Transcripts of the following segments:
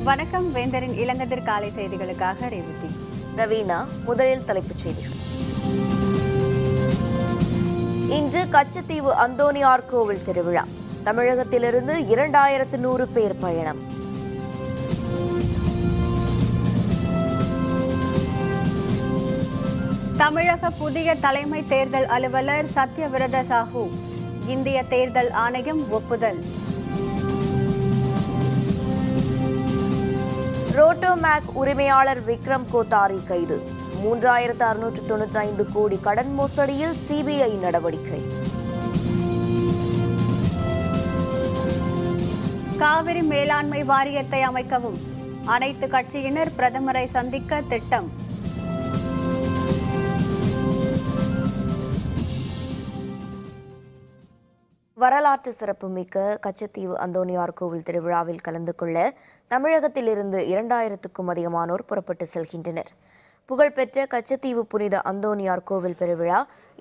வணக்கம். வேந்தரின் இளங்கதிர் காலை செய்திகளுக்காக ரேவதி. ரவீனா. முதலில் தலைப்புச் செய்திகள். இன்று கச்சத்தீவு அந்தோணியார் கோவில் திருவிழா. தமிழகத்திலிருந்து 2100 பேர் பயணம். தமிழக புதிய தலைமை தேர்தல் அலுவலர் சத்யவிரத சாஹூ. இந்திய தேர்தல் ஆணையம் ஒப்புதல். ரோட்டோமேக் உரிமையாளர் விக்ரம் கோத்தாரி கைது. 3695 கோடி கடன் மோசடியில் சிபிஐ நடவடிக்கை. காவிரி மேலாண்மை வாரியத்தை அமைக்கவும் அனைத்து கட்சியினர் பிரதமரை சந்திக்க திட்டம். வரலாற்று சிறப்புமிக்க கச்சத்தீவு அந்தோணியார் கோவில் திருவிழாவில் கலந்து கொள்ள தமிழகத்திலிருந்து 2000க்கும் அதிகமானோர் புறப்பட்டு செல்கின்றனர். புகழ்பெற்ற கச்சத்தீவு புனித அந்தோணியார் கோவில் பெருவிழா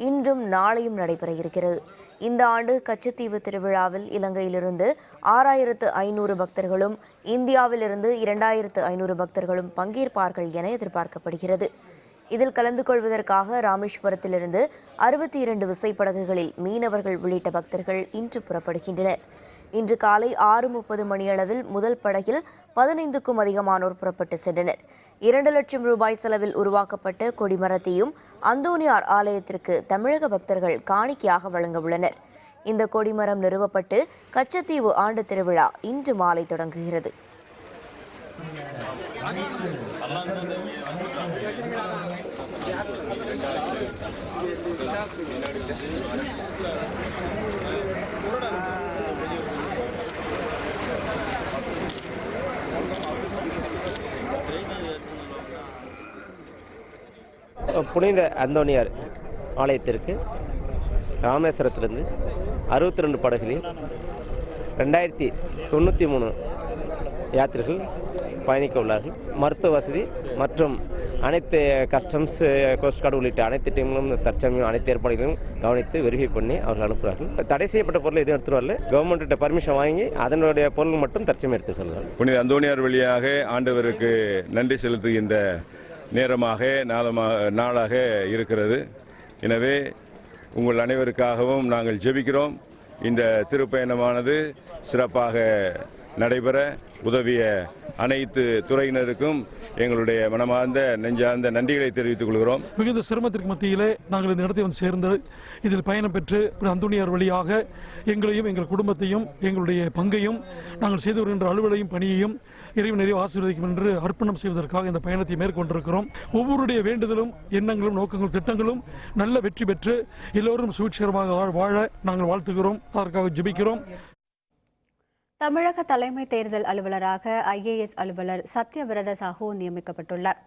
இன்றும் நாளையும் நடைபெற இருக்கிறது. இந்த ஆண்டு கச்சத்தீவு திருவிழாவில் இலங்கையிலிருந்து 6500 பக்தர்களும் இந்தியாவிலிருந்து 2500 பக்தர்களும் பங்கேற்பார்கள் என எதிர்பார்க்கப்படுகிறது. இதில் கலந்து கொள்வதற்காக ராமேஸ்வரத்திலிருந்து 62 விசைப்படகுகளில் மீனவர்கள் உள்ளிட்ட பக்தர்கள் இன்று புறப்படுகின்றனர். இன்று காலை 6:30 மணியளவில் முதல் படகில் 15க்கும் அதிகமானோர் புறப்பட்டு சென்றனர். 2 லட்சம் ரூபாய் செலவில் உருவாக்கப்பட்ட கொடிமரத்தையும் அந்தோணியார் ஆலயத்திற்கு தமிழக பக்தர்கள் காணிக்கையாக வழங்க உள்ளனர். இந்த கொடிமரம் நிறுவப்பட்டு கச்சத்தீவு ஆண்டு திருவிழா இன்று மாலை தொடங்குகிறது. புனித அந்தோணியார் ஆலயத்திற்கு ராமேஸ்வரத்திலிருந்து 62 படகுகளில் 2093 யாத்திரிகள் பயணிக்க உள்ளார்கள். மருத்துவ வசதி மற்றும் அனைத்து கஸ்டம்ஸ், கோஸ்ட் கார்டு உள்ளிட்ட அனைத்து டீம்களும் தற்சமயம் அனைத்து ஏற்பாடுகளையும் கவனித்து வெரிஃபை பண்ணி அவர்கள் அனுப்புகிறார்கள். தடை செய்யப்பட்ட பொருளை எதுவும் எடுத்துட்டு வரல. கவர்மெண்ட்ட பர்மிஷன் வாங்கி அதனுடைய பொருள் மட்டும் தற்சமயம் எடுத்து சொல்கிறார்கள். புனித அந்தோணியார் வழியாக ஆண்டவருக்கு நன்றி செலுத்துகின்ற நேரமாக நாளாக இருக்கிறது. எனவே உங்கள் அனைவருக்காகவும் நாங்கள் ஜெபிக்கிறோம். இந்த திருப்பயணமானது சிறப்பாக நடைபெற உதவிய அனைத்து துறையினருக்கும் எங்களுடைய மனமார்ந்த நெஞ்சார்ந்த நன்றிகளை தெரிவித்துக் கொள்கிறோம். மிகுந்த சிரமத்திற்கு மத்தியிலே நாங்கள் இந்த இடத்தை வந்து சேர்ந்து இதில் பயணம் பெற்று அந்தோணியார் வழியாக எங்களையும் எங்கள் குடும்பத்தையும் எங்களுடைய பங்கையும் நாங்கள் செய்து வருகின்ற அலுவலையும் பணியையும் இறைவன் நிறைவு ஆசீர்வதிக்கும் என்று அர்ப்பணம் செய்வதற்காக இந்த பயணத்தை மேற்கொண்டிருக்கிறோம். ஒவ்வொருடைய வேண்டுதலும், எண்ணங்களும், நோக்கங்களும், திட்டங்களும் நல்ல வெற்றி பெற்று எல்லோரும் சுபிட்சகரமாக வாழ நாங்கள் வாழ்த்துகிறோம். அதற்காக ஜெபிக்கிறோம். தமிழக தலைமை தேர்தல் அலுவலராக ஐஏஎஸ் அலுவலர் சத்யவிரத சாஹூ நியமிக்கப்பட்டுள்ளார்.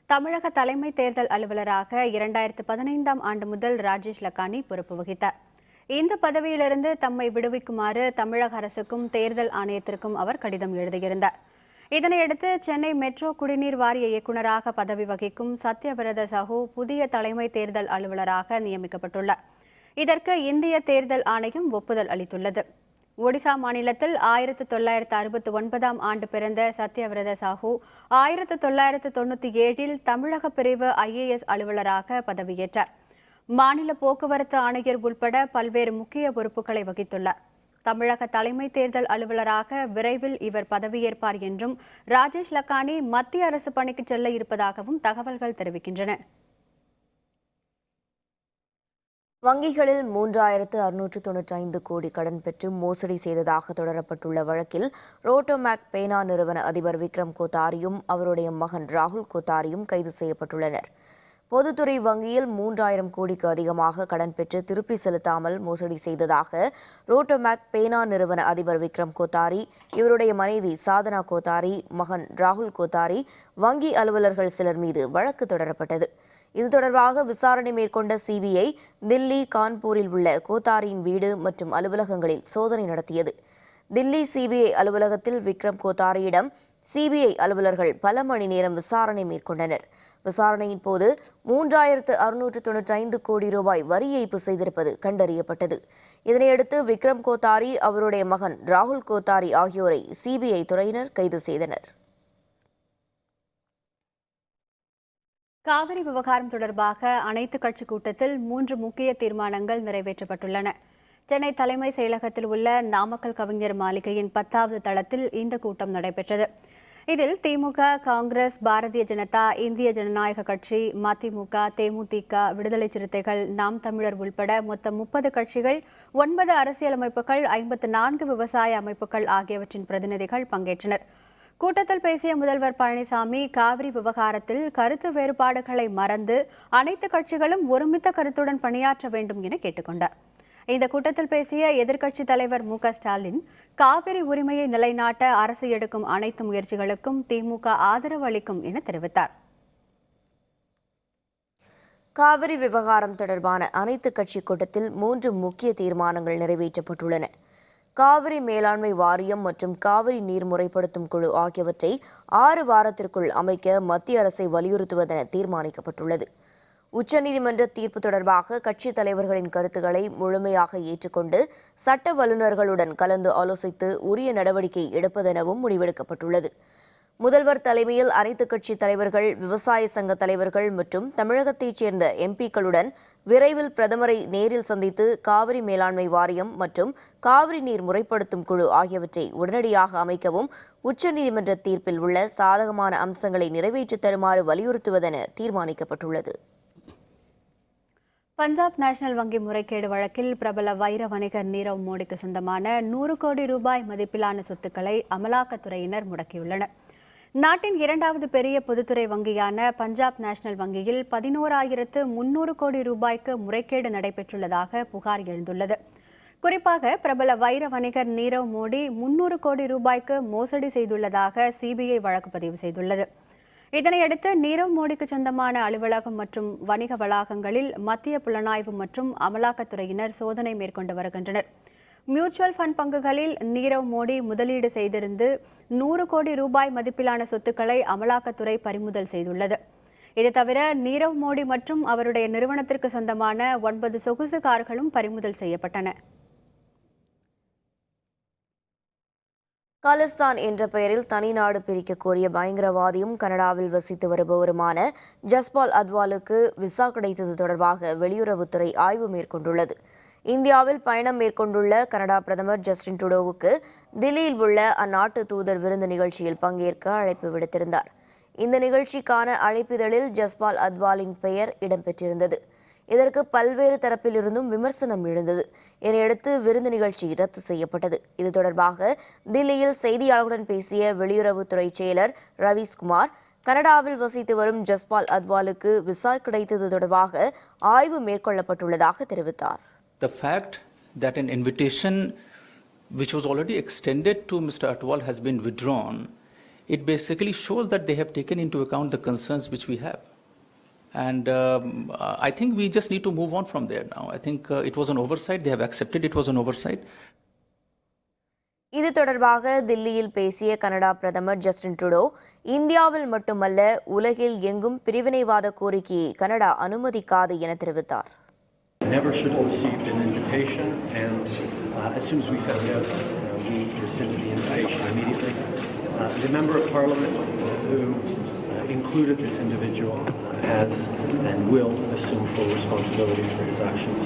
தமிழக தலைமை தேர்தல் அலுவலராக 2015ஆம் ஆண்டு முதல் ராஜேஷ் லக்கானி பொறுப்பு வகித்தார். இந்த பதவியிலிருந்து தம்மை விடுவிக்குமாறு தமிழக அரசுக்கும் தேர்தல் ஆணையத்திற்கும் அவர் கடிதம் எழுதியிருந்தார். இதனையடுத்து சென்னை மெட்ரோ குடிநீர் வாரிய இயக்குநராக பதவி வகிக்கும் சத்யவிரத சாஹூ புதிய தலைமை தேர்தல் அலுவலராக நியமிக்கப்பட்டுள்ளார். இதற்கு இந்திய தேர்தல் ஆணையம் ஒப்புதல் அளித்துள்ளது. ஒடிசா மாநிலத்தில் 1969ஆம் ஆண்டு பிறந்த சத்யவிரத சாஹூ 1997இல் தமிழக பிரிவு ஐஏஎஸ் அலுவலராக பதவியேற்றார். மாநில போக்குவரத்து ஆணையர் உட்பட பல்வேறு முக்கிய பொறுப்புகளை வகித்துள்ளார். தமிழக தலைமை தேர்தல் அலுவலராக விரைவில் இவர் பதவியேற்பார் என்றும் ராஜேஷ் லக்கானி மத்திய அரசு பணிக்கு செல்ல இருப்பதாகவும் தகவல்கள் தெரிவிக்கின்றன. வங்கிகளில் 3695 கோடி கடன் பெற்று மோசடி செய்ததாக தொடரப்பட்டுள்ள வழக்கில் ரோட்டோமேக் பேனா நிறுவன அதிபர் விக்ரம் கோத்தாரியும் அவருடைய மகன் ராகுல் கோத்தாரியும் கைது செய்யப்பட்டுள்ளனர். பொதுத்துறை வங்கியில் 3000 கோடிக்கு அதிகமாக கடன் பெற்று திருப்பி செலுத்தாமல் மோசடி செய்ததாக ரோட்டோமேக் பேனா நிறுவன அதிபர் விக்ரம் கோத்தாரி, இவருடைய மனைவி சாதனா கோத்தாரி, மகன் ராகுல் கோத்தாரி, வங்கி அலுவலர்கள் சிலர் மீது வழக்கு தொடரப்பட்டது. இது தொடர்பாக விசாரணை மேற்கொண்ட சிபிஐ தில்லி, கான்பூரில் உள்ள கோத்தாரியின் வீடு மற்றும் அலுவலகங்களில் சோதனை நடத்தியது. தில்லி சிபிஐ அலுவலகத்தில் விக்ரம் கோத்தாரியிடம் சிபிஐ அலுவலர்கள் பல மணி நேரம் விசாரணை மேற்கொண்டனர். விசாரணையின் போது 3695 கோடி ரூபாய் வரி ஏய்ப்பு செய்திருப்பது கண்டறியப்பட்டது. இதனையடுத்து விக்ரம் கோத்தாரி, அவருடைய மகன் ராகுல் கோத்தாரி ஆகியோரை சிபிஐ துறையினர் கைது செய்தனர். காவிரி விவகாரம் தொடர்பாக அனைத்து கட்சி கூட்டத்தில் 3 முக்கிய தீர்மானங்கள் நிறைவேற்றப்பட்டுள்ளன. சென்னை தலைமை செயலகத்தில் உள்ள நாமக்கல் கவிஞர் மாளிகையின் 10வது தளத்தில் இந்த கூட்டம் நடைபெற்றது. இதில் திமுக, காங்கிரஸ், பாரதிய ஜனதா, இந்திய ஜனநாயக கட்சி, மதிமுக, தேமுதிக, விடுதலை சிறுத்தைகள், நாம் தமிழர் உள்பட மொத்தம் 30 கட்சிகள், 9 அரசியல் அமைப்புகள், 54 விவசாய அமைப்புகள் ஆகியவற்றின் பிரதிநிதிகள் பங்கேற்றனர். கூட்டத்தில் பேசிய முதல்வர் பழனிசாமி, காவிரி விவகாரத்தில் கருத்து வேறுபாடுகளை மறந்து அனைத்து கட்சிகளும் ஒருமித்த கருத்துடன் பணியாற்ற வேண்டும் என கேட்டுக்கொண்டார். இந்த கூட்டத்தில் பேசிய எதிர்க்கட்சித் தலைவர் மு.க.ஸ்டாலின், காவிரி உரிமையை நிலைநாட்ட அரசு எடுக்கும் அனைத்து முயற்சிகளுக்கும் திமுக ஆதரவு அளிக்கும் என தெரிவித்தார். காவிரி விவகாரம் தொடர்பான அனைத்து கட்சி கூட்டத்தில் 3 முக்கிய தீர்மானங்கள் நிறைவேற்றப்பட்டுள்ளன. காவிரி மேலாண்மை வாரியம் மற்றும் காவிரி நீர் முறைப்படுத்தும் குழு ஆகியவற்றை 6 வாரத்திற்குள் அமைக்க மத்திய அரசை வலியுறுத்துவதென தீர்மானிக்கப்பட்டுள்ளது. உச்சநீதிமன்ற தீர்ப்பு தொடர்பாக கட்சித் தலைவர்களின் கருத்துக்களை முழுமையாக ஏற்றுக்கொண்டு சட்ட வல்லுநர்களுடன் கலந்து ஆலோசித்து உரிய நடவடிக்கை எடுப்பதெனவும் முடிவெடுக்கப்பட்டுள்ளது. முதல்வர் தலைமையில் அனைத்து கட்சி தலைவர்கள், விவசாய சங்க தலைவர்கள் மற்றும் தமிழகத்தைச் சேர்ந்த எம்பிக்களுடன் விரைவில் பிரதமரை நேரில் சந்தித்து காவிரி மேலாண்மை வாரியம் மற்றும் காவிரி நீர் முறைப்படுத்தும் குழு ஆகியவற்றை உடனடியாக அமைக்கவும் உச்சநீதிமன்ற தீர்ப்பில் உள்ள சாதகமான அம்சங்களை நிறைவேற்றித் தருமாறு வலியுறுத்துவதென தீர்மானிக்கப்பட்டுள்ளது. பஞ்சாப் நேஷனல் வங்கி முறைகேடு வழக்கில் பிரபல வைர வணிகர் நீரவ் மோடிக்கு சொந்தமான 100 கோடி ரூபாய் மதிப்பிலான சொத்துக்களை அமலாக்கத்துறையினர் முடக்கியுள்ளனர். நாட்டின் 2வது பெரிய பொதுத்துறை வங்கியான பஞ்சாப் நேஷனல் வங்கியில் 11,300 கோடி ரூபாய்க்கு முறைகேடு நடைபெற்றுள்ளதாக புகார் எழுந்துள்ளது. குறிப்பாக பிரபல வைர வணிகர் நீரவ் மோடி 300 கோடி ரூபாய்க்கு மோசடி செய்துள்ளதாக சிபிஐ வழக்கு பதிவு செய்துள்ளது. இதனையடுத்து நீரவ் மோடிக்கு சொந்தமான அலுவலகம் மற்றும் வணிக வளாகங்களில் மத்திய புலனாய்வு மற்றும் அமலாக்கத்துறையினர் சோதனை மேற்கொண்டு வருகின்றனர். மியூச்சுவல் ஃபண்ட் பங்குகளில் நீரவ் மோடி முதலீடு செய்திருந்து 100 கோடி ரூபாய் மதிப்பிலான சொத்துக்களை அமலாக்கத்துறை பறிமுதல் செய்துள்ளது. இது தவிர நீரவ் மோடி மற்றும் அவருடைய நிறுவனத்திற்கு சொந்தமான 9 சொகுசு கார்களும் பறிமுதல் செய்யப்பட்டன. காலிஸ்தான் என்ற பெயரில் தனிநாடு பிரிக்க கோரிய பயங்கரவாதியும் கனடாவில் வசித்து வருபவருமான ஜஸ்பால் அத்வாலுக்கு விசா கிடைத்தது தொடர்பாக வெளியுறவுத்துறை ஆய்வு மேற்கொண்டுள்ளது. இந்தியாவில் பயணம் மேற்கொண்டுள்ள கனடா பிரதமர் ஜஸ்டின் ட்ரூடோவுக்கு தில்லியில் உள்ள அந்நாட்டு தூதர் விருந்து நிகழ்ச்சியில் பங்கேற்க அழைப்பு விடுத்திருந்தார். இந்த நிகழ்ச்சிக்கான அழைப்பிதழில் ஜஸ்பால் அத்வாலின் பெயர் இடம்பெற்றிருந்தது. இதற்கு பல்வேறு தரப்பிலிருந்தும் விமர்சனம் எழுந்தது. இதனையடுத்து விருந்து நிகழ்ச்சி ரத்து செய்யப்பட்டது. இது தொடர்பாக தில்லியில் செய்தியாளர்களுடன் பேசிய வெளியுறவுத்துறை செயலர் ரவீஸ்குமார், கனடாவில் வசித்து வரும் ஜஸ்பால் அத்வாலுக்கு விசா கிடைத்தது தொடர்பாக ஆய்வு மேற்கொள்ளப்பட்டுள்ளதாக தெரிவித்தார். The fact that an invitation which was already extended to Mr. Atwal has been withdrawn, it basically shows that they have taken into account the concerns which we have. And I think we just need to move on from there now. I think it was an oversight. They have accepted it was an oversight. இது தொடர்பாக தில்லியில் பேசிய Canada பிரதமர் Justin Trudeau, இந்தியாவில் மட்டுமல்ல உலகில் எங்கும் பிரிவினைவாத கோரிக்கையை கனடா அனுமதிக்காது என தெரிவித்தார். Never should have received an invitation, and as soon as we found out, we rescinded the invitation immediately. The member of parliament who included this individual has and will assume full responsibility for his actions.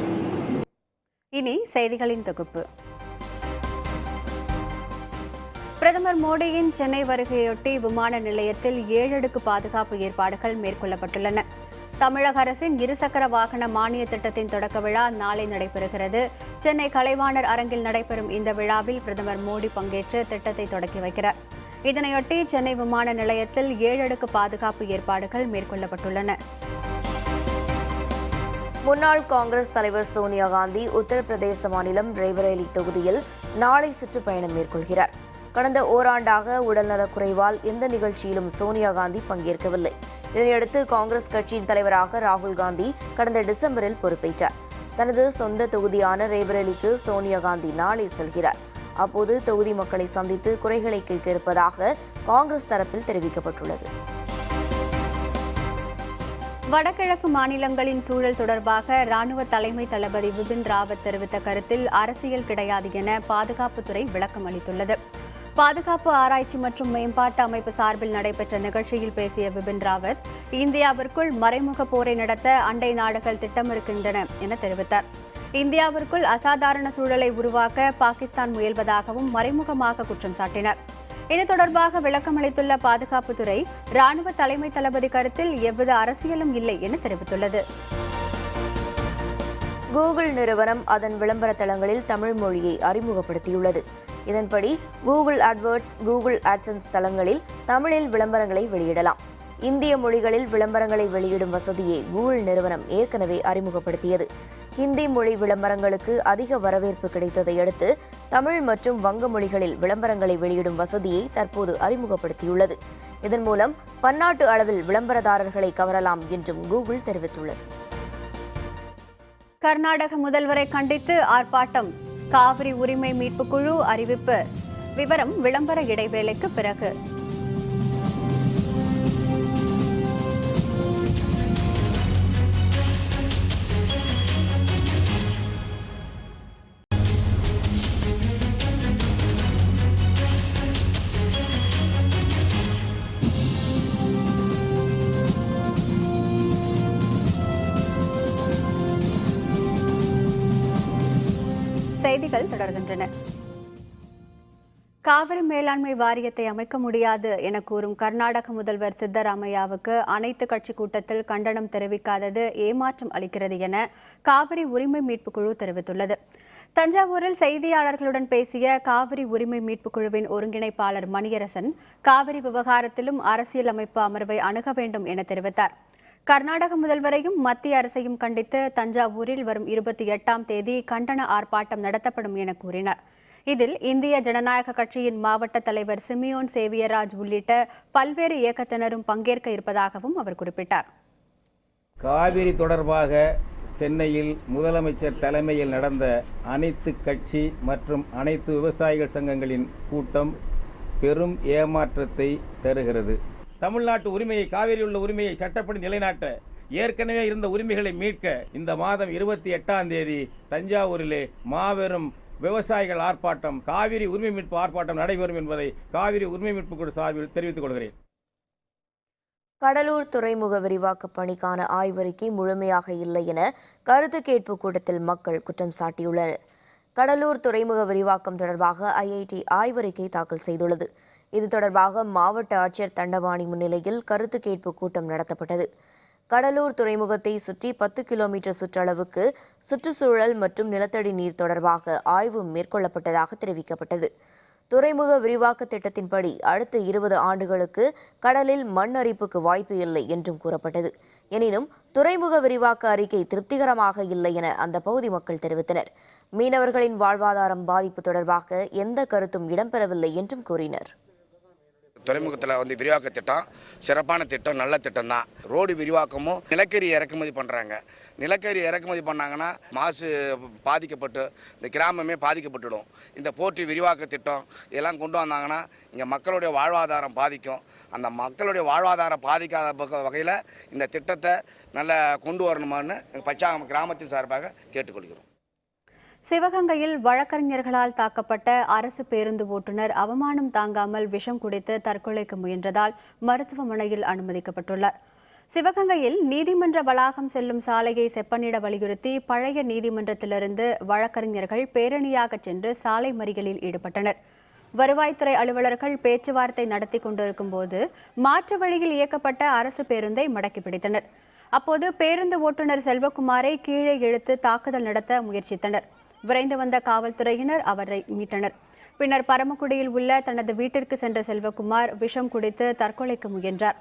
இனி செய்திகளின் தொகுப்பு. பிரதமர் மோடியின் சென்னை வருகையொட்டி விமான நிலையத்தில் 7 அடுக்கு பாதுகாப்பு ஏற்பாடுகள் மேற்கொள்ளப்பட்டுள்ளன. தமிழக அரசின் இருசக்கர வாகன மானிய திட்டத்தின் தொடக்க விழா நாளை நடைபெறுகிறது. சென்னை கலைவாணர் அரங்கில் நடைபெறும் இந்த விழாவில் பிரதமர் மோடி பங்கேற்று திட்டத்தை தொடக்கி வைக்கிறார். இதனையொட்டி சென்னை விமான நிலையத்தில் 7 அடுக்கு பாதுகாப்பு ஏற்பாடுகள் மேற்கொள்ளப்பட்டுள்ளன. முன்னாள் காங்கிரஸ் தலைவர் சோனியா காந்தி உத்தரப்பிரதேச மாநிலம் ரேபரேலி தொகுதியில் நாளை சுற்றுப்பயணம் மேற்கொள்கிறார். கடந்த ஓராண்டாக உடல்நலக்குறைவால் எந்த நிகழ்ச்சியிலும் சோனியா காந்தி பங்கேற்கவில்லை. இதனையடுத்து காங்கிரஸ் கட்சியின் தலைவராக ராகுல் காந்தி கடந்த டிசம்பரில் பொறுப்பேற்றார். தனது சொந்த தொகுதியான ரேபரேலிக்கு சோனியா காந்தி நாளை செல்கிறார். அப்போது தொகுதி மக்களை சந்தித்து குறைகளை கேட்க இருப்பதாக காங்கிரஸ் தரப்பில் தெரிவிக்கப்பட்டுள்ளது. வடகிழக்கு மாநிலங்களின் சூழல் தொடர்பாக ராணுவ தலைமை தளபதி பிபின் ராவத் தெரிவித்த கருத்தில் அரசியல் கிடையாது என பாதுகாப்புத்துறை விளக்கம் அளித்துள்ளது. பாதுகாப்பு ஆராய்ச்சி மற்றும் மேம்பாட்டு அமைப்பு சார்பில் நடைபெற்ற நிகழ்ச்சியில் பேசிய பிபின் ராவத், இந்தியாவிற்குள் மறைமுக போரை நடத்த அண்டை நாடுகள் திட்டமிருக்கின்றன என தெரிவித்தார். இந்தியாவிற்குள் அசாதாரண சூழலை உருவாக்க பாகிஸ்தான் முயல்வதாகவும் மறைமுகமாக குற்றம் சாட்டினார். இது தொடர்பாக விளக்கமளித்துள்ள பாதுகாப்புத்துறை, ராணுவ தலைமை தளபதி கருத்தில் எவ்வித அரசியலும் இல்லை என தெரிவித்துள்ளது. கூகுள் நிறுவனம் அதன் விளம்பர தளங்களில் தமிழ் மொழியை அறிமுகப்படுத்தியுள்ளது. இதன்படி கூகுள் அட்வர்ட்ஸ், கூகுள் ஆட்சன்ஸ் தளங்களில் தமிழில் விளம்பரங்களை வெளியிடலாம். இந்திய மொழிகளில் விளம்பரங்களை வெளியிடும் வசதியை கூகுள் நிறுவனம் ஏற்கனவே அறிமுகப்படுத்தியது. ஹிந்தி மொழி விளம்பரங்களுக்கு அதிக வரவேற்பு கிடைத்ததை அடுத்து தமிழ் மற்றும் வங்க மொழிகளில் விளம்பரங்களை வெளியிடும் வசதியை தற்போது அறிமுகப்படுத்தியுள்ளது. இதன் மூலம் பன்னாட்டு அளவில் விளம்பரதாரர்களை கவரலாம் என்றும் கூகுள் தெரிவித்துள்ளது. கர்நாடக முதல்வரை கண்டித்து ஆர்ப்பாட்டம், காவிரி உரிமை மீட்பு குழு அறிவிப்பு. விவரம் விளம்பர இடைவேளைக்கு பிறகு. செய்திகள் தொடர்கின்றன. காவிரி மேலாண்மை வாரியத்தை அமைக்க முடியாது என கூறும் கர்நாடக முதல்வர் சித்தராமையாவுக்கு அனைத்து கட்சி கூட்டத்தில் கண்டனம் தெரிவிக்காதது ஏமாற்றம் அளிக்கிறது என காவிரி உரிமை மீட்பு குழு தெரிவித்துள்ளது. தஞ்சாவூரில் செய்தியாளர்களுடன் பேசிய காவிரி உரிமை மீட்பு குழுவின் ஒருங்கிணைப்பாளர் மணியரசன், காவிரி விவகாரத்திலும் அரசியலமைப்பு அமர்வை அணுக வேண்டும் என தெரிவித்தார். கர்நாடக முதல்வரையும் மத்திய அரசையும் கண்டித்து தஞ்சாவூரில் வரும் 28ஆம் தேதி கண்டன ஆர்ப்பாட்டம் நடத்தப்படும் என கூறினார். இதில் இந்திய ஜனநாயக கட்சியின் மாவட்ட தலைவர் சிமியோன் சேவியராஜ் உள்ளிட்ட பல்வேறு இயக்கத்தினரும் பங்கேற்க இருப்பதாகவும் அவர் குறிப்பிட்டார். காவிரி தொடர்பாக சென்னையில் முதலமைச்சர் தலைமையில் நடந்த அனைத்து கட்சி மற்றும் அனைத்து விவசாயிகள் சங்கங்களின் கூட்டம் பெரும் ஏமாற்றத்தை தருகிறது. தமிழ்நாட்டு உரிமையை, காவிரியில் உள்ள உரிமையை சட்டப்படி நிலைநாட்ட, ஏற்கனவே இருந்த உரிமைகளை மீட்க இந்த மாதம் 28ஆம் தேதி தஞ்சாவூரிலே மாபெரும் விவசாயிகள் ஆர்ப்பாட்டம், காவிரி உரிமை மீட்பு ஆர்ப்பாட்டம் நடைபெறும் என்பதை காவிரி உரிமை மீட்பு குழு சார்பில் தெரிவித்துக் கொள்கிறேன். கடலூர் துறைமுக விரிவாக்க பணிக்கான ஆய்வறிக்கை முழுமையாக இல்லை என கருத்து கேட்பு கூட்டத்தில் மக்கள் குற்றம் சாட்டியுள்ளனர். கடலூர் துறைமுக விரிவாக்கம் தொடர்பாக IIT ஆய்வறிக்கை தாக்கல் செய்துள்ளது. இது தொடர்பாக மாவட்ட ஆட்சியர் தண்டபாணி முன்னிலையில் கருத்து கேட்பு கூட்டம் நடத்தப்பட்டது. கடலூர் துறைமுகத்தை சுற்றி 10 கிலோமீட்டர் சுற்றளவுக்கு சுற்றுச்சூழல் மற்றும் நிலத்தடி நீர் தொடர்பாக ஆய்வு மேற்கொள்ளப்பட்டதாக தெரிவிக்கப்பட்டது. துறைமுக விரிவாக்க திட்டத்தின்படி அடுத்த 20 ஆண்டுகளுக்கு கடலில் மண் அரிப்புக்கு வாய்ப்பு இல்லை என்றும் கூறப்பட்டது. எனினும் துறைமுக விரிவாக்க அறிக்கை திருப்திகரமாக இல்லை என அந்த பகுதி மக்கள் தெரிவித்தனர். மீனவர்களின் வாழ்வாதாரம் பாதிப்பு தொடர்பாக எந்த கருத்தும் இடம்பெறவில்லை என்றும் கூறினர். துறைமுகத்தில் விரிவாக்க திட்டம் சிறப்பான திட்டம், நல்ல திட்டம் தான். ரோடு விரிவாக்கமும் நிலக்கரி இறக்குமதி பண்ணுறாங்க. நிலக்கரி இறக்குமதி பண்ணாங்கன்னா மாசு பாதிக்கப்பட்டு இந்த கிராமமே பாதிக்கப்பட்டுடும். இந்த போர்ட்டு விரிவாக்க திட்டம் இதெல்லாம் கொண்டு வந்தாங்கன்னா இங்கே மக்களுடைய வாழ்வாதாரம் பாதிக்கும். அந்த மக்களுடைய வாழ்வாதாரம் பாதிக்காத வகையில் இந்த திட்டத்தை நல்லா கொண்டு வரணுமான்னு பச்சாகம் கிராமத்தின் சார்பாக கேட்டுக்கொள்கிறோம். சிவகங்கையில் வழக்கறிஞர்களால் தாக்கப்பட்ட அரசு பேருந்து ஓட்டுநர் அவமானம் தாங்காமல் விஷம் குடித்து தற்கொலைக்கு முயன்றதால் மருத்துவமனையில் அனுமதிக்கப்பட்டுள்ளார். சிவகங்கையில் நீதிமன்ற வளாகம் செல்லும் சாலையை செப்பனிட வலியுறுத்தி பழைய நீதிமன்றத்திலிருந்து வழக்கறிஞர்கள் பேரணியாக சென்று சாலை மறியலில் ஈடுபட்டனர். வருவாய்த்துறை அலுவலர்கள் பேச்சுவார்த்தை நடத்தி கொண்டிருக்கும் போது மாற்று வழியில் இயக்கப்பட்ட அரசு பேருந்தை மடக்கி பிடித்தனர். அப்போது பேருந்து ஓட்டுநர் செல்வகுமாரை கீழே இழுத்து தாக்குதல் நடத்த முயற்சித்தனர். விரைந்து வந்த காவல்துறையினர் அவரை மீட்டனர். பின்னர் பரமக்குடியில் உள்ள தனது வீட்டிற்கு சென்ற செல்வகுமார் விஷம் குடித்து தற்கொலைக்கு முயன்றார்.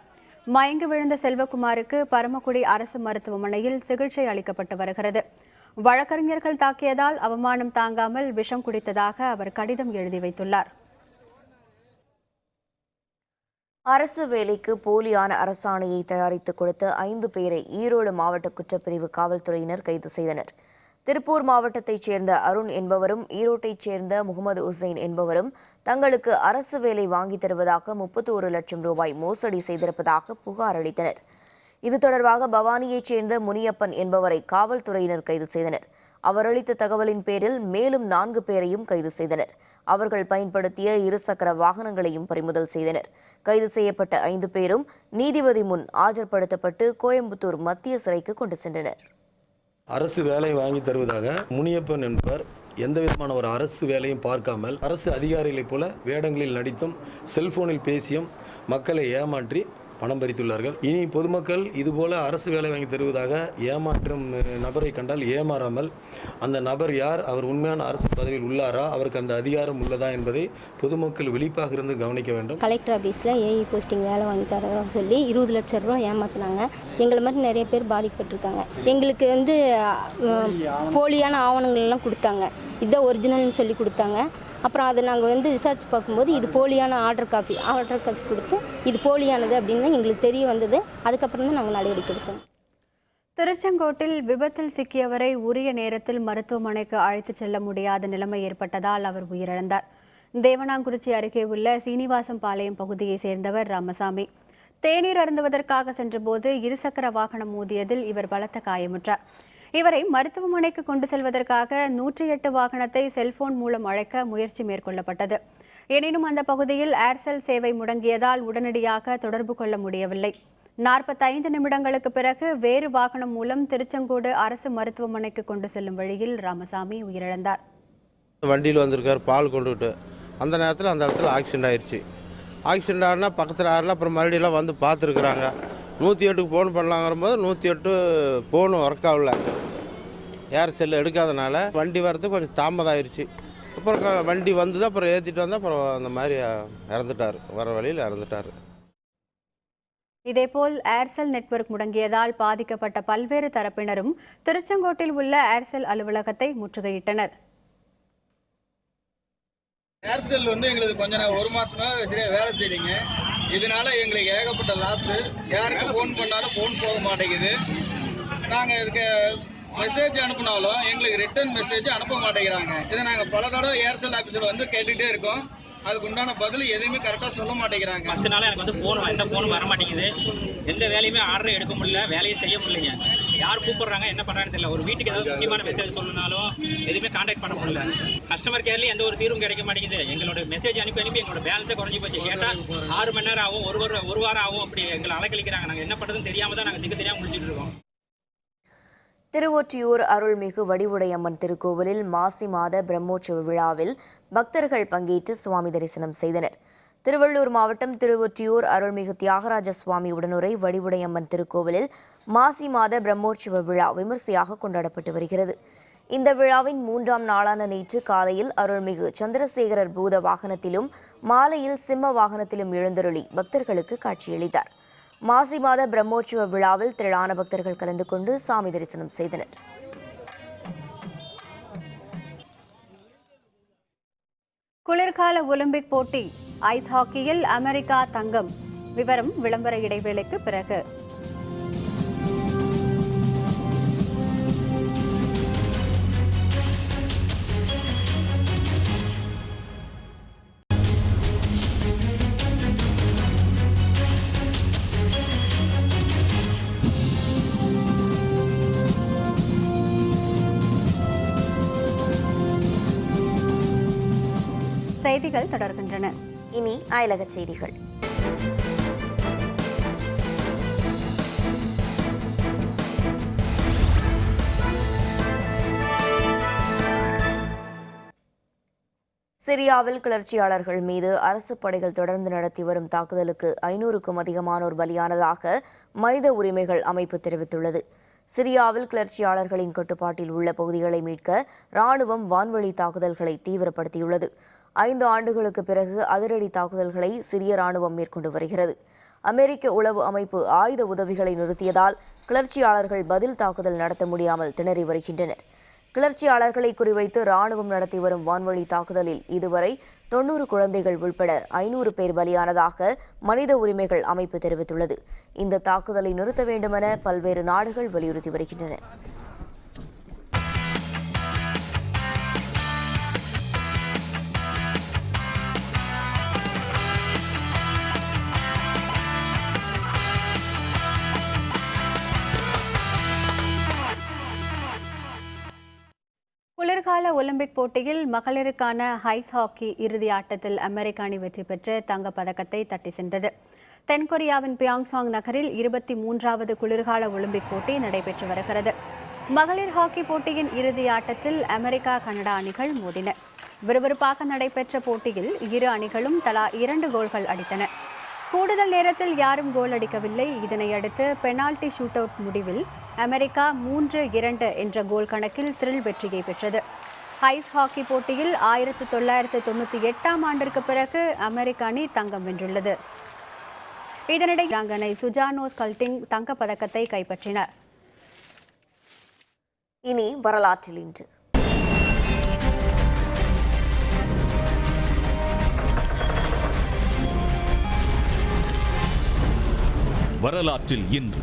மயங்கி விழுந்த செல்வகுமாருக்கு பரமக்குடி அரசு மருத்துவமனையில் சிகிச்சை அளிக்கப்பட்டு வருகிறது. வழக்கறிஞர்கள் தாக்கியதால் அவமானம் தாங்காமல் விஷம் குடித்ததாக அவர் கடிதம் எழுதி வைத்துள்ளார். அரசு வேலைக்கு போலியான அரசாணையை தயாரித்து கொடுத்த 5 பேரை ஈரோடு மாவட்ட குற்றப்பிரிவு காவல்துறையினர் கைது செய்தனர். திருப்பூர் மாவட்டத்தைச் சேர்ந்த அருண் என்பவரும் ஈரோட்டைச் சேர்ந்த முகமது உசைன் என்பவரும் தங்களுக்கு அரசு வேலை வாங்கித் தருவதாக 31 லட்சம் ரூபாய் மோசடி செய்திருப்பதாக புகார் அளித்தனர். இது தொடர்பாக பவானியைச் சேர்ந்த முனியப்பன் என்பவரை காவல்துறையினர் கைது செய்தனர். அவர் அளித்த தகவலின் பேரில் மேலும் 4 பேரையும் கைது செய்தனர். அவர்கள் பயன்படுத்திய இருசக்கர வாகனங்களையும் பறிமுதல் செய்தனர். கைது செய்யப்பட்ட 5 பேரும் நீதிபதி முன் ஆஜர்படுத்தப்பட்டு கோயம்புத்தூர் மத்திய சிறைக்கு கொண்டு சென்றனர். அரசு வேலை வாங்கி தருவதாக முனியப்பன் என்பவர் எந்த விதமான ஒரு அரசு வேலையும் பார்க்காமல் அரசு அதிகாரிகளைப் போல வேடங்களில் நடித்தும் செல்போனில் பேசியும் மக்களை ஏமாற்றி பணம் பறித்துள்ளார்கள். இனி பொதுமக்கள் இதுபோல அரசு வேலை வாங்கி தருவதாக ஏமாற்றும் நபரை கண்டால் ஏமாறாமல் அந்த நபர் யார், அவர் உண்மையான அரசு பதவியில் உள்ளாரா, அவருக்கு அந்த அதிகாரம் உள்ளதா என்பதை பொதுமக்கள் விழிப்பாக இருந்து கவனிக்க வேண்டும். கலெக்டர் ஆஃபீஸில் ஏஇ போஸ்டிங் வேலை வாங்கி தர சொல்லி 20 லட்சம் ரூபா ஏமாற்றினாங்க. எங்களை மாதிரி நிறைய பேர் பாதிக்கப்பட்டிருக்காங்க. எங்களுக்கு போலியான ஆவணங்கள்லாம் கொடுத்தாங்க. இதுதான் ஒரிஜினல்னு சொல்லி கொடுத்தாங்க. அப்புறம் அதை நாங்கள் விசாரித்து பார்க்கும்போது இது போலியான ஆர்டர் காப்பி கொடுத்து இது போலியானது அப்படின்னு எங்களுக்கு தெரிய வந்தது. அதுக்கப்புறம் தான் நாங்கள் நடவடிக்கை எடுத்தோம். திருச்செங்கோட்டில் விபத்தில் சிக்கியவரை உரிய நேரத்தில் மருத்துவமனைக்கு அழைத்துச் செல்ல முடியாத நிலைமை ஏற்பட்டதால் அவர் உயிரிழந்தார். தேவனாங்குறிச்சி அருகே உள்ள சீனிவாசம்பாளையம் பகுதியைச் சேர்ந்தவர் ராமசாமி. தேநீர் அருந்துவதற்காக சென்றபோது இருசக்கர வாகனம் மோதியதில் இவர் பலத்த காயமுற்றார். இவரை மருத்துவமனைக்கு கொண்டு செல்வதற்காக 108 வாகனத்தை செல்போன் மூலம் அழைக்க முயற்சி மேற்கொள்ளப்பட்டது. எனினும் அந்த பகுதியில் ஏர்செல் சேவை முடங்கியதால் உடனடியாக தொடர்பு கொள்ள முடியவில்லை. 45 நிமிடங்களுக்கு பிறகு வேறு வாகனம் மூலம் திருச்செங்கோடு அரசு மருத்துவமனைக்கு கொண்டு செல்லும் வழியில் ராமசாமி உயிரிழந்தார். வண்டியில் வந்திருக்கார் பால் கொண்டுகிட்டு. அந்த நேரத்தில் அந்த இடத்துல ஆக்சிடென்ட் ஆயிடுச்சு. ஆக்சிடென்ட் ஆகினா பக்கத்தில் யாரெல்லாம் அப்புறம் மறுபடியெல்லாம் வந்து பார்த்துருக்குறாங்க. 108க்கு ஃபோன் பண்ணலாங்கிறபோது 108 ஃபோனும் ஒர்க் ஆகல. ஏர் செல்லு எடுக்காதனால வண்டி வரதுக்கு கொஞ்சம் தாமதம் ஆயிடுச்சு. அப்புறம் வண்டி வந்து அப்புறம் ஏற்றிட்டு வந்தால் அப்புறம் அந்த மாதிரி இறந்துட்டார். வர வழியில் இறந்துட்டார். இதேபோல் ஏர்செல் நெட்வொர்க் முடங்கியதால் பாதிக்கப்பட்ட பல்வேறு தரப்பினரும் திருச்செங்கோட்டில் உள்ள ஏர்செல் அலுவலகத்தை முற்றுகையிட்டனர். ஏர்செல் எங்களுக்கு கொஞ்சம் 1 மாசமா சரியா வேலை செய்யுங்க. இதனால எங்களுக்கு ஏகப்பட்ட லாஸு. யாருக்கு ஃபோன் பண்ணாலும் ஃபோன் போக மாட்டேங்குது. நாங்கள் இதுக்கு மெசேஜ் அனுப்பினாலும் எங்களுக்கு ரிட்டர்ன் மெசேஜ் அனுப்ப மாட்டேங்கிறாங்க. இதை நாங்கள் பல தடவை ஏர்செல் ஆஃபீஸில் கேட்டுகிட்டே இருக்கோம். அதுக்கு உண்டான பதில் எதுவுமே கரெக்டாக சொல்ல மாட்டேங்கிறாங்க. 10 நாளாக எனக்கு ஃபோன் எந்த ஃபோனும் வர மாட்டேங்குது. எந்த வேலையுமே ஆர்டர் எடுக்க முடியல, வேலையை செய்ய முடியலைங்க. யார் கூப்பிடுறாங்க என்ன பண்ணுறான்னு தெரியல. ஒரு வீட்டுக்கு ஏதாவது முக்கியமான மெசேஜ் சொல்லணும்னாலும் எதுவுமே கான்டாக்ட் பண்ண முடியல. கஸ்டமர் கேர்லேயும் எந்த ஒரு தீர்வும் கிடைக்க மாட்டேங்குது. எங்களோட மெசேஜ் அனுப்பி எங்களோட பேலன்ஸை குறைஞ்சி போச்சு. கேட்டால் 6 மணி நேரம் ஆகும், ஒரு வாரம் ஆகும். அப்படி எங்களை அலைக்கழிக்கிறாங்க. நாங்கள் என்ன பண்ணுறதுன்னு தெரியாமல் தான் நாங்கள் தெரியாமல் முடிச்சுட்டு இருக்கோம். திருவொற்றியூர் அருள்மிகு வடிவுடையம்மன் திருக்கோவிலில் மாசி மாத பிரம்மோற்சவ விழாவில் பக்தர்கள் பங்கேற்று சுவாமி தரிசனம் செய்தனர். திருவள்ளூர் மாவட்டம் திருவொற்றியூர் அருள்மிகு தியாகராஜ சுவாமி உடனுரை வடிவுடையம்மன் திருக்கோவிலில் மாசி மாத பிரம்மோற்சவ விழா விமர்சையாக கொண்டாடப்பட்டு வருகிறது. இந்த விழாவின் 3ஆம் நாளான நேற்று காலையில் அருள்மிகு சந்திரசேகரர் பூத வாகனத்திலும் மாலையில் சிம்ம வாகனத்திலும் எழுந்தருளி பக்தர்களுக்கு காட்சியளித்தார். மாசி மாத பிரம்மோற்சவ விழாவில் திரளான பக்தர்கள் கலந்து கொண்டு சாமி தரிசனம் செய்தனர். குளிர்கால ஒலிம்பிக் போட்டி ஐஸ் ஹாக்கியில் அமெரிக்கா தங்கம். விவரம் விளம்பர இடைவேளைக்கு பிறகு. செய்திகள் தொடர்கின்றன. இனி அயலக செய்திகள். சிரியாவில் கிளர்ச்சியாளர்கள் மீது அரசு படைகள் தொடர்ந்து நடத்தி வரும் தாக்குதலுக்கு 500க்கும் அதிகமானோர் பலியானதாக மனித உரிமைகள் அமைப்பு தெரிவித்துள்ளது. சிரியாவில் கிளர்ச்சியாளர்களின் கட்டுப்பாட்டில் உள்ள பகுதிகளை மீட்க ராணுவம் வான்வழி தாக்குதல்களை தீவிரப்படுத்தியுள்ளது. 5 ஆண்டுகளுக்கு பிறகு அதிரடி தாக்குதல்களை சிரிய ராணுவம் மேற்கொண்டு வருகிறது. அமெரிக்க உளவு அமைப்பு ஆயுத உதவிகளை நிறுத்தியதால் கிளர்ச்சியாளர்கள் பதில் தாக்குதல் நடத்த முடியாமல் திணறி வருகின்றனர். கிளர்ச்சியாளர்களை குறிவைத்து ராணுவம் நடத்தி வரும் வான்வழி தாக்குதலில் இதுவரை 90 குழந்தைகள் உள்பட 500 பேர் பலியானதாக மனித உரிமைகள் அமைப்பு தெரிவித்துள்ளது. இந்த தாக்குதலை நிறுத்த வேண்டுமென பல்வேறு நாடுகள் வலியுறுத்தி வருகின்றன. ஒலிம்பிக் போட்டியில் மகளிருக்கான ஐஸ் ஹாக்கி இறுதி ஆட்டத்தில் அமெரிக்க அணி வெற்றி பெற்று தங்கப் பதக்கத்தை தட்டி சென்றது. தென்கொரியாவின் பியாங்சாங் நகரில் 23வது குளிர்கால ஒலிம்பிக் போட்டி நடைபெற்று வருகிறது. மகளிர் ஹாக்கி போட்டியின் இறுதி ஆட்டத்தில் அமெரிக்கா கனடா அணிகள் மோதின. விறுவிறுப்பாக நடைபெற்ற போட்டியில் இரு அணிகளும் தலா 2 கோல்கள் அடித்தன. கூடுதல் நேரத்தில் யாரும் கோல் அடிக்கவில்லை. இதனையடுத்து பெனால்டி ஷூட் அவுட் முடிவில் அமெரிக்கா 3-2 என்ற கோல் கணக்கில் த்ரில் வெற்றியை பெற்றது. ஐஸ் ஹாக்கி போட்டியில் 1998ஆம் ஆண்டிற்கு பிறகு அமெரிக்க அணி தங்கம் வென்றுள்ளது. இதனிடையே வீராங்கனை சுஜானோ ஸ்கல்டிங் தங்கப் பதக்கத்தை கைப்பற்றினார். இனி வரலாற்றில் இன்று. வரலாற்றில் இன்று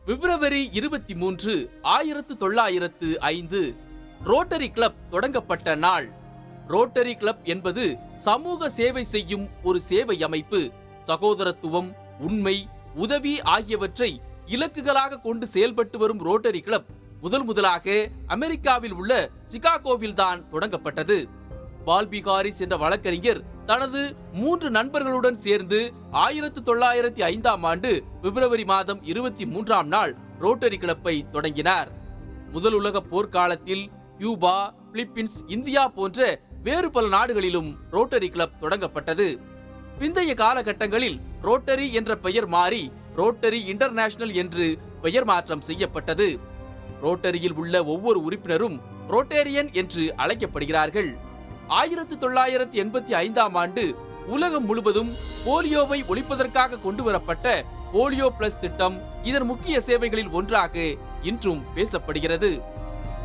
பிப்ரவரி 23, 1905 ரோட்டரி கிளப் தொடங்கப்பட்ட நாள். ரோட்டரி கிளப் என்பது சமூக சேவை செய்யும் ஒரு சேவை அமைப்பு. சகோதரத்துவம், உண்மை, உதவி ஆகியவற்றை இலக்குகளாக கொண்டு செயல்பட்டு வரும் ரோட்டரி கிளப் முதலாக அமெரிக்காவில் உள்ள சிகாகோவில் தான் தொடங்கப்பட்டது. பால்பிகாரிஸ் என்ற வழக்கறிஞர் தனது 3 நண்பர்களுடன் சேர்ந்து 1905ஆம் ஆண்டு பிப்ரவரி மாதம் 23ஆம் நாள் ரோட்டரி கிளப்பை தொடங்கினார். முதல் உலக போர்க்காலத்தில் கியூபா, பிலிப்பீன்ஸ், இந்தியா போன்ற வேறு பல நாடுகளிலும் ரோட்டரி கிளப் தொடங்கப்பட்டது. பிந்தைய காலகட்டங்களில் ரோட்டரி என்ற பெயர் மாறி ரோட்டரி இன்டர்நேஷனல் என்று பெயர் மாற்றம் செய்யப்பட்டது. ரோட்டரியில் உள்ள ஒவ்வொரு உறுப்பினரும் ரோட்டேரியன் என்று அழைக்கப்படுகிறார்கள். 1985ஆம் ஆண்டு உலகம் முழுவதும் போலியோவை ஒழிப்பதற்காக கொண்டுவரப்பட்ட போலியோ பிளஸ் திட்டம் இதன் முக்கிய சேவைகளில் ஒன்றாக இன்றும் பேசப்படுகிறது.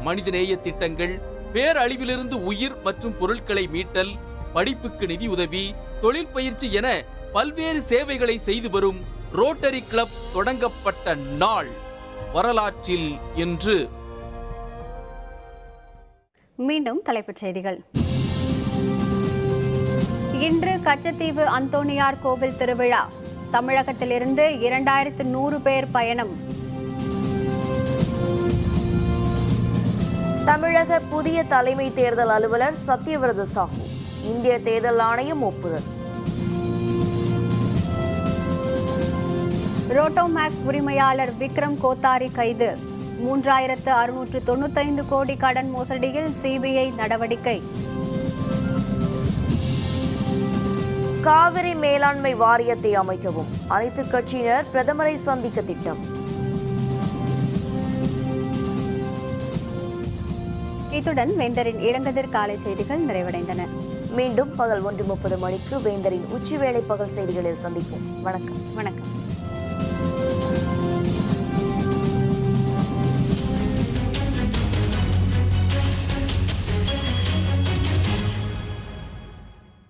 மனிதநேய திட்டங்கள், பேரழிவிலிருந்து உயிர் மற்றும் பொருட்களை மீட்டல், படிப்புக்கு நிதியுதவி, தொழில் பயிற்சி என பல்வேறு சேவைகளை செய்து வரும் ரோட்டரி கிளப் தொடங்கப்பட்ட நாள் வரலாற்றில் இன்று. மீண்டும் தலைப்புச் செய்திகள். இன்று கச்சத்தீவு அந்தோணியார் கோவில் திருவிழா. தமிழகத்திலிருந்து 2100 பேர் பயணம். தமிழக புதிய தலைமை தேர்தல் அலுவலர் சத்யவிரத சாஹூ இந்திய தேர்தல் ஆணையம் ஒப்புதல். ரோட்டோமேக்ஸ் உரிமையாளர் விக்ரம் கோத்தாரி கைது. 3695 கோடி கடன் மோசடியில் சிபிஐ நடவடிக்கை. காவிரி மேலாண்மை வாரியத்தை அமைக்கவும் அனைத்து கட்சியினர் பிரதமரை சந்திக்க திட்டம். இத்துடன் வேந்தரின் இளங்கதிர் காலை செய்திகள் நிறைவடைந்தன. மீண்டும் பகல் 1:30 மணிக்கு வேந்தரின் உச்சிவேளை பகல் செய்திகளில் சந்திப்போம். வணக்கம். வணக்கம்.